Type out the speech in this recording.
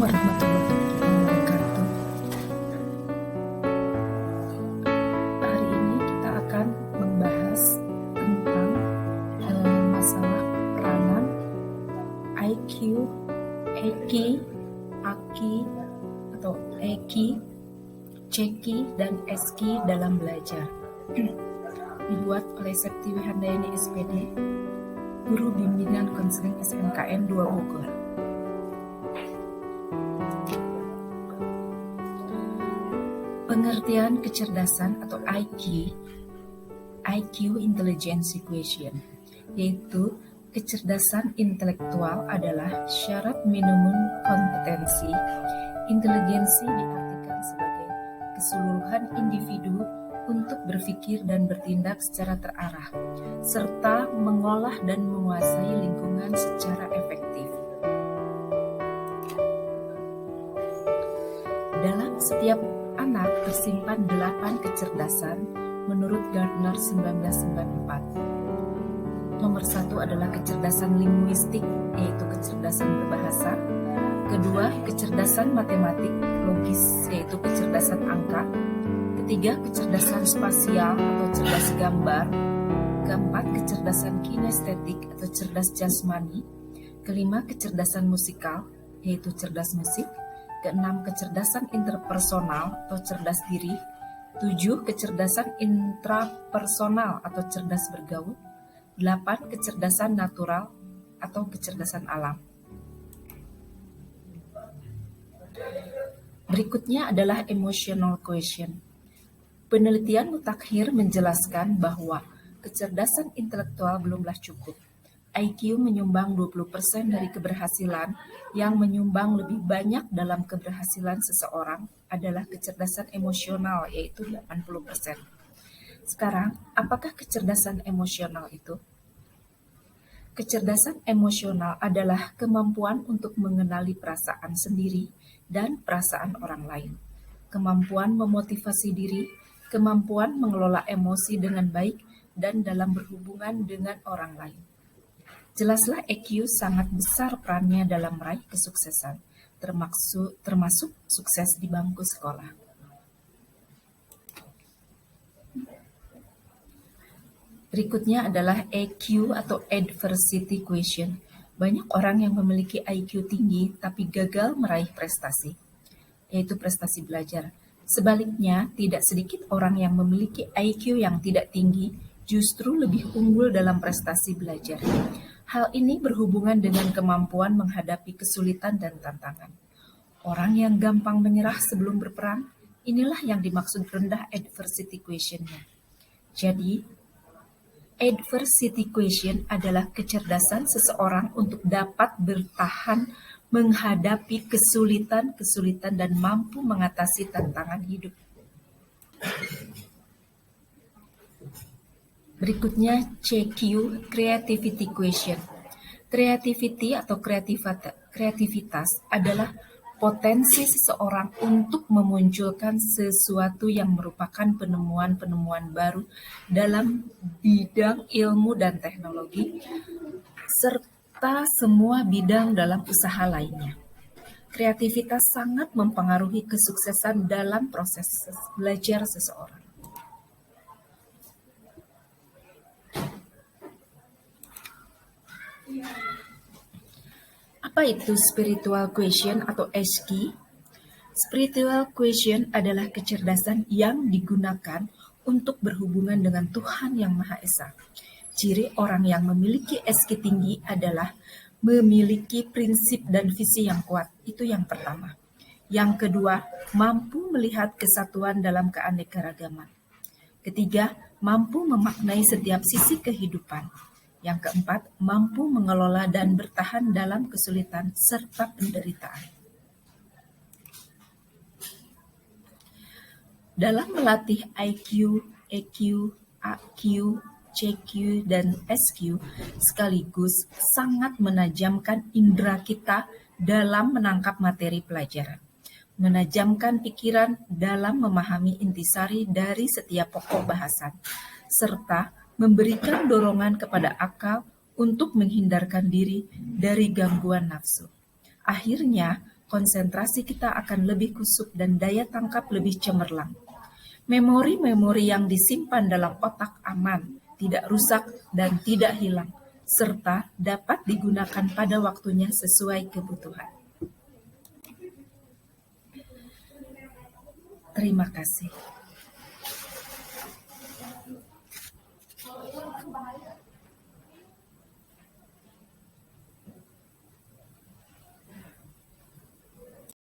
warahmatullahi wabarakatuh. Hari ini kita akan membahas tentang masalah peranan IQ, EQ, AKI atau EQ, CQ, dan SQ dalam belajar. Dibuat oleh Septi Wihandayani SPD, Guru Bimbingan Konseling SMKN 2 Bogor. Pengertian kecerdasan atau IQ Intelligence Equation, yaitu kecerdasan intelektual adalah syarat minimum kompetensi. Inteligensi diartikan sebagai keseluruhan individu untuk berpikir dan bertindak secara terarah, serta mengolah dan menguasai lingkungan secara efektif. Dalam setiap anak tersimpan 8 kecerdasan menurut Gardner 1994. Nomor 1 adalah kecerdasan linguistik, yaitu kecerdasan berbahasa. Kedua, kecerdasan matematik logis, yaitu kecerdasan angka. Ketiga, kecerdasan spasial atau cerdas gambar. Keempat, kecerdasan kinestetik atau cerdas jasmani. Kelima, kecerdasan musikal, yaitu cerdas musik. Keenam, kecerdasan interpersonal atau cerdas diri. 7, kecerdasan intrapersonal atau cerdas bergaul. 8, kecerdasan natural atau kecerdasan alam. Berikutnya adalah emotional quotient. Penelitian mutakhir menjelaskan bahwa kecerdasan intelektual belumlah cukup. IQ menyumbang 20% dari keberhasilan. Yang menyumbang lebih banyak dalam keberhasilan seseorang adalah kecerdasan emosional, yaitu 80%. Sekarang, apakah kecerdasan emosional itu? Kecerdasan emosional adalah kemampuan untuk mengenali perasaan sendiri dan perasaan orang lain, kemampuan memotivasi diri, kemampuan mengelola emosi dengan baik, dan dalam berhubungan dengan orang lain. Jelaslah EQ sangat besar perannya dalam meraih kesuksesan, termasuk sukses di bangku sekolah. Berikutnya adalah EQ atau Adversity Quotient. Banyak orang yang memiliki IQ tinggi tapi gagal meraih prestasi, yaitu prestasi belajar. Sebaliknya, tidak sedikit orang yang memiliki IQ yang tidak tinggi justru lebih unggul dalam prestasi belajar. Hal ini berhubungan dengan kemampuan menghadapi kesulitan dan tantangan. Orang yang gampang menyerah sebelum berperang, inilah yang dimaksud rendah adversity quotient-nya. Jadi, adversity quotient adalah kecerdasan seseorang untuk dapat bertahan menghadapi kesulitan-kesulitan dan mampu mengatasi tantangan hidup. Berikutnya CQ, Creativity Quotient. Creativity atau kreativitas adalah potensi seseorang untuk memunculkan sesuatu yang merupakan penemuan-penemuan baru dalam bidang ilmu dan teknologi, serta semua bidang dalam usaha lainnya. Kreativitas sangat mempengaruhi kesuksesan dalam proses belajar seseorang. Apa itu spiritual quotient atau SQ? Spiritual quotient adalah kecerdasan yang digunakan untuk berhubungan dengan Tuhan Yang Maha Esa. Ciri orang yang memiliki SQ tinggi adalah memiliki prinsip dan visi yang kuat. Itu yang pertama. Yang kedua, mampu melihat kesatuan dalam keanekaragaman. Ketiga, mampu memaknai setiap sisi kehidupan. Yang keempat, mampu mengelola dan bertahan dalam kesulitan serta penderitaan. Dalam melatih IQ, EQ, AQ, CQ, dan SQ sekaligus sangat menajamkan indera kita dalam menangkap materi pelajaran, menajamkan pikiran dalam memahami intisari dari setiap pokok bahasan, serta memberikan dorongan kepada akal untuk menghindarkan diri dari gangguan nafsu. Akhirnya, konsentrasi kita akan lebih kusuk dan daya tangkap lebih cemerlang. Memori-memori yang disimpan dalam otak aman, tidak rusak dan tidak hilang, serta dapat digunakan pada waktunya sesuai kebutuhan. Terima kasih.